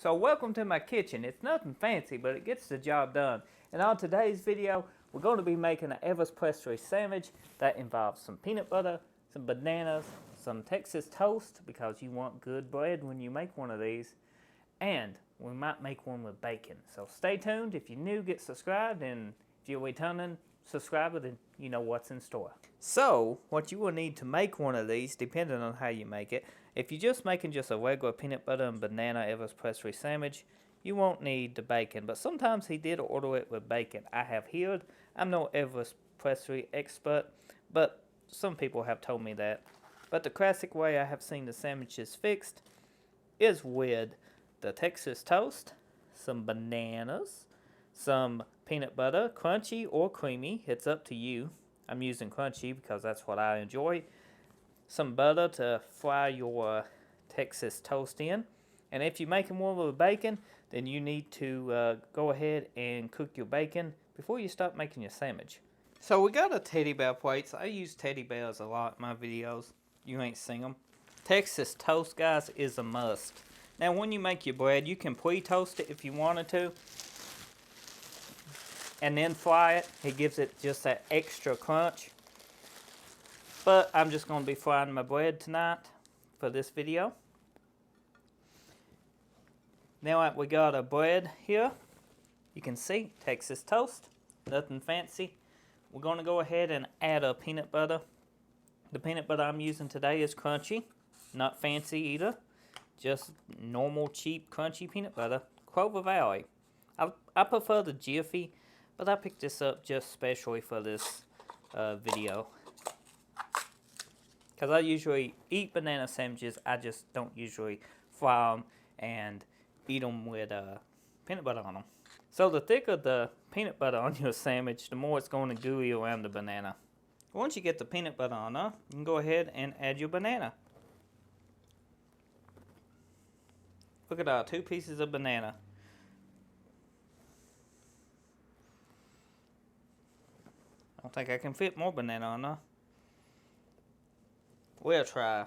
So welcome to my kitchen. It's nothing fancy, but it gets the job done. And on today's video, we're going to be making an Elvis Presley sandwich that involves some peanut butter, some bananas, some Texas toast, because you want good bread when you make one of these, and we might make one with bacon. So stay tuned. If you're new, get subscribed, and if you're a returning subscriber, then you know what's in store. So what you will need to make one of these, depending on how you make it, if you're just making just a regular peanut butter and banana Elvis Presley sandwich, you won't need the bacon, but sometimes he did order it with bacon. I have heard. I'm no Elvis Presley expert, but some people have told me that. But the classic way I have seen the sandwiches fixed is with the Texas toast, some bananas, some peanut butter, crunchy or creamy, it's up to you. I'm using crunchy because that's what I enjoy. Some butter to fry your Texas toast in. And if you're making one with bacon, then you need to go ahead and cook your bacon before you start making your sandwich. So we got a teddy bear plates. I use teddy bears a lot in my videos. You ain't seen them. Texas toast, guys, is a must. Now when you make your bread, you can pre-toast it if you wanted to, and then fry it. It gives it just that extra crunch. But I'm just going to be frying my bread tonight for this video. Now that we got our bread here, you can see Texas toast, nothing fancy. We're going to go ahead and add a peanut butter. The peanut butter I'm using today is crunchy, not fancy either. Just normal, cheap, crunchy peanut butter. Clover Valley. I prefer the Jiffy, but I picked this up just specially for this video. Because I usually eat banana sandwiches, I just don't usually fry them and eat them with peanut butter on them. So the thicker the peanut butter on your sandwich, the more it's going to gooey around the banana. Once you get the peanut butter on there, you can go ahead and add your banana. Look at our 2 pieces of banana. I don't think I can fit more banana on there. We'll try.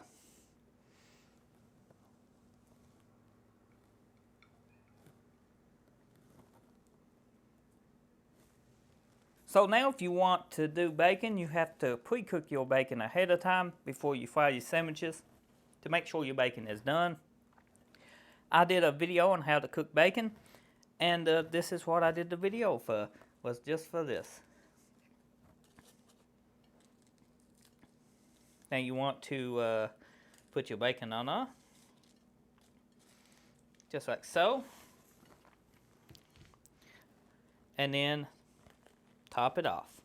So now if you want to do bacon, you have to pre-cook your bacon ahead of time before you fry your sandwiches to make sure your bacon is done. I did a video on how to cook bacon, and this is what I did the video for, was just for this. Now you want to put your bacon on there, just like so, and then top it off.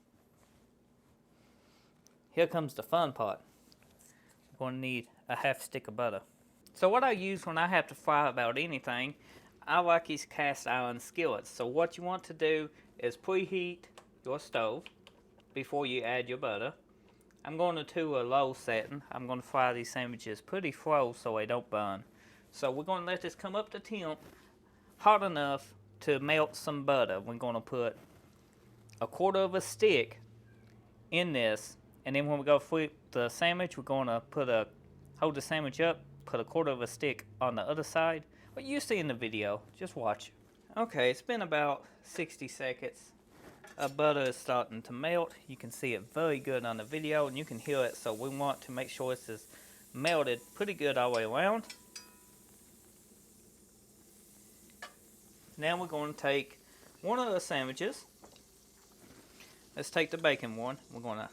Here comes the fun part. We're going to need a half stick of butter. So what I use when I have to fry about anything, I like these cast iron skillets. So what you want to do is preheat your stove before you add your butter. I'm going to a low setting. I'm going to fry these sandwiches pretty slow so they don't burn. So we're going to let this come up to temp hot enough to melt some butter. We're going to put a quarter of a stick in this, and then when we go flip the sandwich, we're going to hold the sandwich up, put a quarter of a stick on the other side. What you see in the video, just watch. Okay, it's been about 60 seconds. Butter is starting to melt. You can see it very good on the video, and you can hear it, so we want to make sure this is melted pretty good all the way around. Now we're going to take one of the sandwiches. Let's take the bacon one. We're going to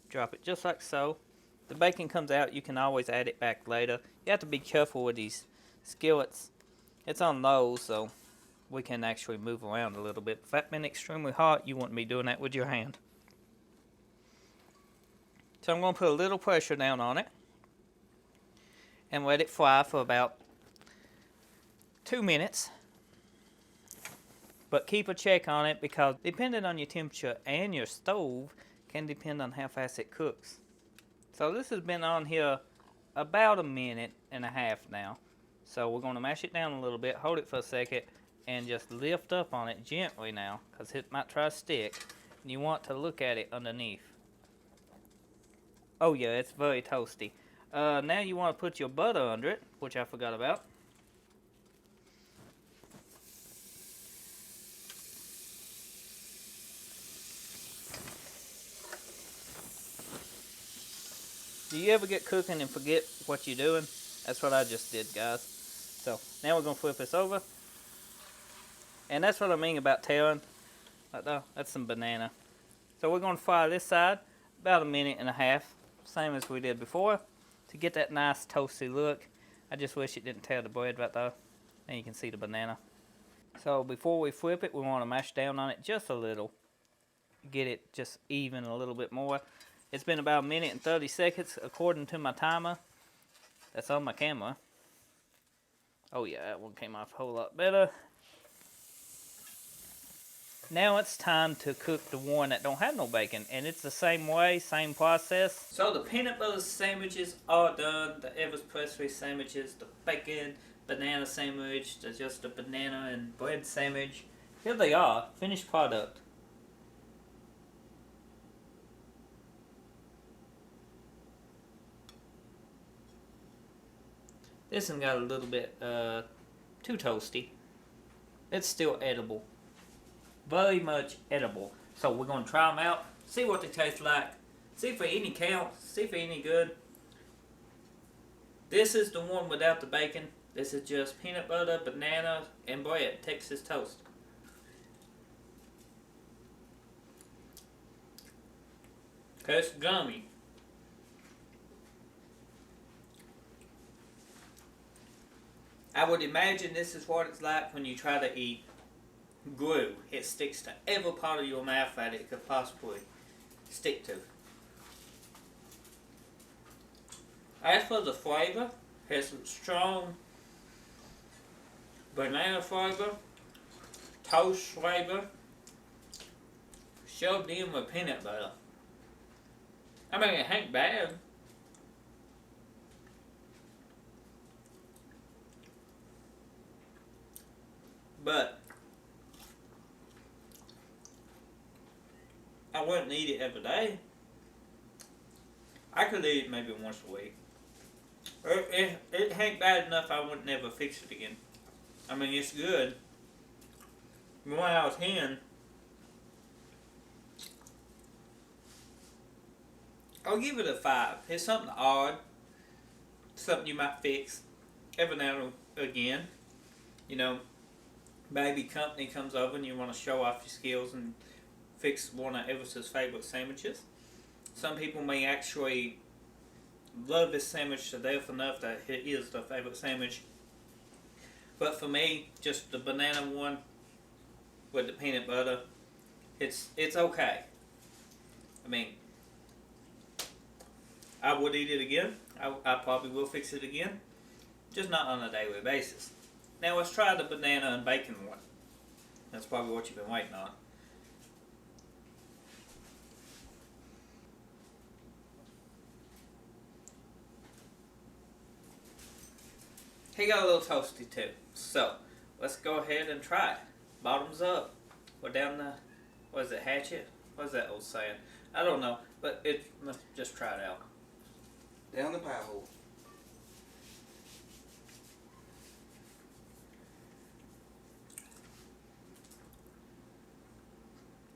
drop it just like so. The bacon comes out, you can always add it back later. You have to be careful with these skillets. It's on low, so we can actually move around a little bit. If that's been extremely hot, you wouldn't be doing that with your hand. So I'm going to put a little pressure down on it and let it fry for about 2 minutes. But keep a check on it, because depending on your temperature and your stove can depend on how fast it cooks. So this has been on here about 1.5 minutes now. So we're going to mash it down a little bit, hold it for a second, and just lift up on it gently now, because it might try to stick. And you want to look at it underneath. Oh yeah, it's very toasty. Now you want to put your butter under it, which I forgot about. Do you ever get cooking and forget what you're doing? That's what I just did, guys. So now we're gonna flip this over, and that's what I mean about telling. Like, oh, that's some banana. So we're gonna fry this side about 1.5 minutes, same as we did before, to get that nice toasty look. I just wish it didn't tear the bread right there. And you can see the banana. So before we flip it, we want to mash down on it just a little. Get it just even a little bit more. It's been about 1:30 according to my timer. That's on my camera. Oh yeah, that one came off a whole lot better. Now it's time to cook the one that don't have no bacon, and it's the same way, same process. So the peanut butter sandwiches are done. The Elvis Presley sandwiches, the bacon, banana sandwich, just the banana and bread sandwich. Here they are, finished product. This one got a little bit too toasty. It's still edible. Very much edible. So we're going to try them out, see what they taste like, see if they any count, see if they any good. This is the one without the bacon. This is just peanut butter, banana, and bread, Texas toast. It's gummy. I would imagine this is what it's like when you try to eat glue. It sticks to every part of your mouth that it could possibly stick to. As for the flavor, it has some strong banana flavor, toast flavor, shoved in with peanut butter. I mean, it ain't bad. But I wouldn't eat it every day. I could eat it maybe once a week. It ain't bad enough I would never fix it again. I mean, it's good. When I was hen, I'll give it a 5. It's something odd. Something you might fix every now and again. You know, maybe company comes over and you want to show off your skills and fix one of Elvis's favorite sandwiches. Some people may actually love this sandwich to death enough that it is their favorite sandwich. But for me, just the banana one with the peanut butter, it's okay. I mean, I would eat it again. I probably will fix it again, just not on a daily basis. Now let's try the banana and bacon one. That's probably what you've been waiting on. He got a little toasty too. So let's go ahead and try it. Bottoms up. Or down the, what is it, hatchet? What is that old saying? I don't know, but let's just try it out. Down the pie hole.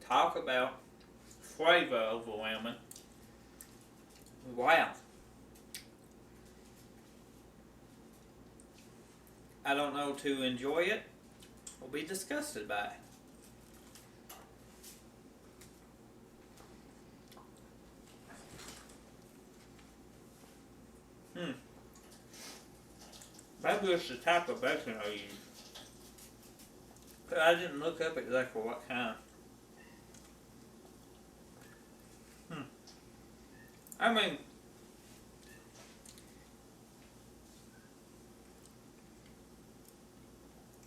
Talk about flavor overwhelming. Wow. I don't know to enjoy it or be disgusted by it. Maybe it's the type of bacon I use. But I didn't look up exactly what kind. I mean,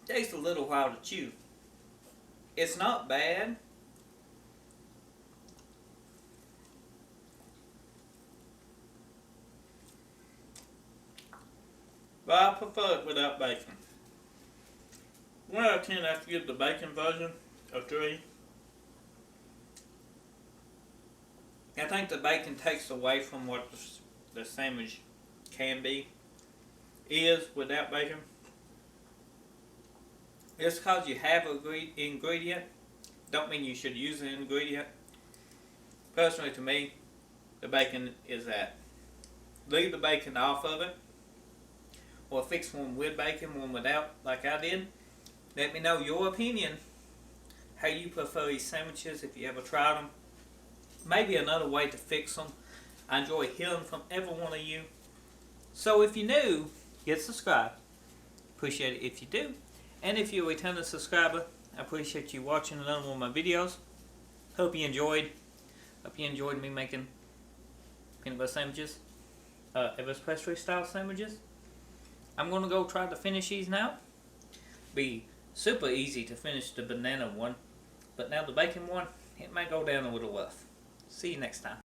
it takes a little while to chew. It's not bad. But I prefer it without bacon. 1 out of 10, I have to give the bacon version a 3. I think the bacon takes away from what the sandwich can be, is without bacon. Just because you have an ingredient, don't mean you should use an ingredient. Personally, to me, the bacon is that. leave the bacon off of it, or fix one with bacon, one without, like I did. Let me know your opinion, how you prefer these sandwiches, if you ever tried them. Maybe another way to fix them. I enjoy hearing from every one of you. So if you're new, hit subscribe. Appreciate it if you do. And if you're a returning subscriber, I appreciate you watching another one of my videos. Hope you enjoyed. Hope you enjoyed me making peanut butter sandwiches. Elvis Presley style sandwiches. I'm going to go try to finish these now. Be super easy to finish the banana one. But now the bacon one, it might go down a little rough. See you next time.